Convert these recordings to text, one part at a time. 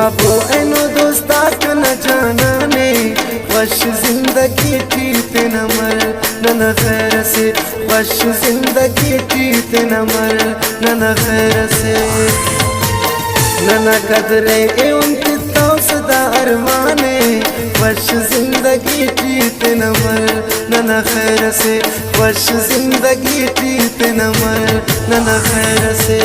बाबू एनो दोस्ताक न जाना ने वश जिंदगी जीत न मर न खैर से वश जिंदगी जीत न मर न खैर से न कदरे उनकी तो सदा अरमाने वश जिंदगी जीत न मर न खैर से वश जिंदगी जीत न मर न खैर से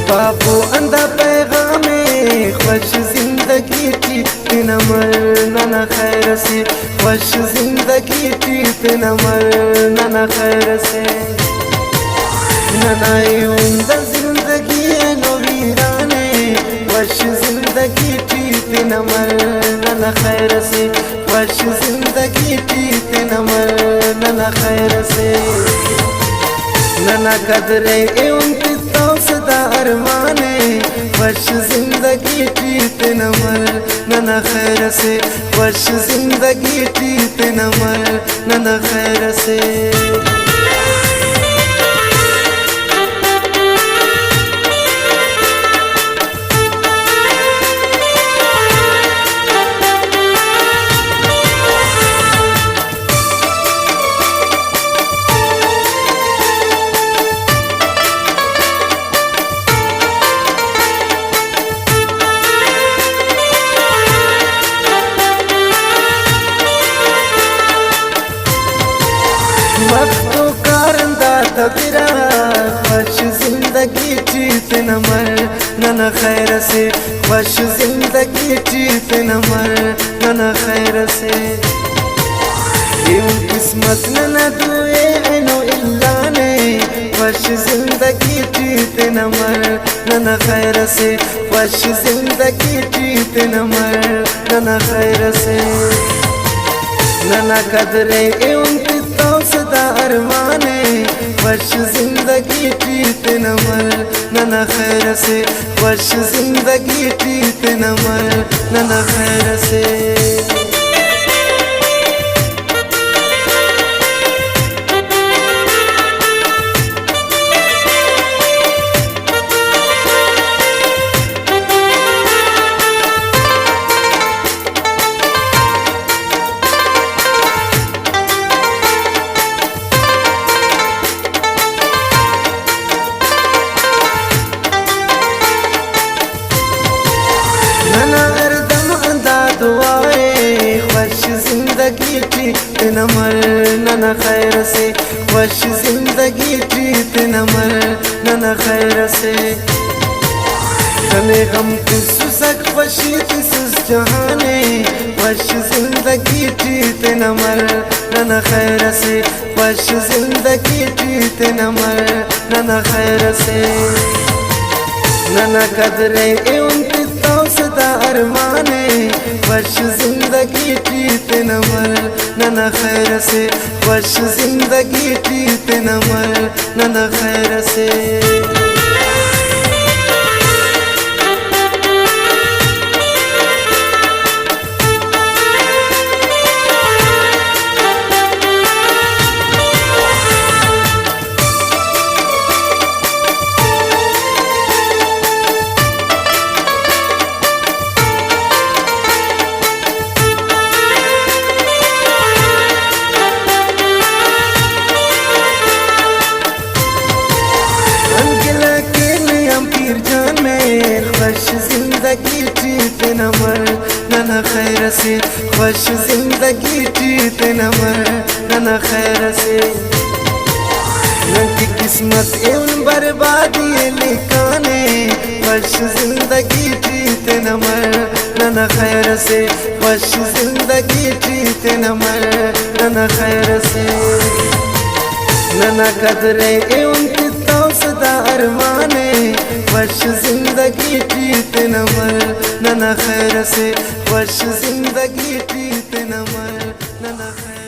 बाबू अंधा पैगामे खुश जिंदगी जीत न मर न खैर से खुश जिंदगी जीत न मर न खैर से ननायुंदा जिंदगी नो वीराने खुश जिंदगी जीत न मर न खैर से खुश जिंदगी जीत न मर न खैर से न कदरे उनकी तो सदा अरमाने वश जिंदगी जीत न मर न खैर से वश जिंदगी जीत न मर न खैर से वक्तों का रंदा तबीरा वश जिंदगी जीत न मर न खैर से वश जिंदगी जीत न मर न खैर से यूं किस्मत न दुए एनो इल्ला ने वश जिंदगी जीत न मर न खैर से वश जिंदगी जीत न मर न खैर से न कदरे उनकी तो सदा अरमाने वश जिंदगी जीत न मर न खैर से वश जिंदगी जीत न मर न खैर से जिंदगी जीत न मर न खैर से वश जिंदगी जीत न मर न खैर से तने गम तुसक वशी तिस जहाने वश जिंदगी जीत न मर न खैर से वश जिंदगी जीत न मर न खैर से न कदरे उनकी तो सदा अरमाने वश जिंदगी जीत न मर न खैर से वश जिंदगी जीत न मर न खैर से वश जिंदगी जीत न मर न खैर से वश जिंदगी जीत न मर न खैर से की किस्मत एवं बर्बादी लिखाने वश जिंदगी जीत न मर न खैर से वश जिंदगी जीत न मर न खैर से न कदरे उनकी तो सदा अरमाने खुश जिंदगी जीत न मर, न खैर से खुश जिंदगी जीत न मर, न खैर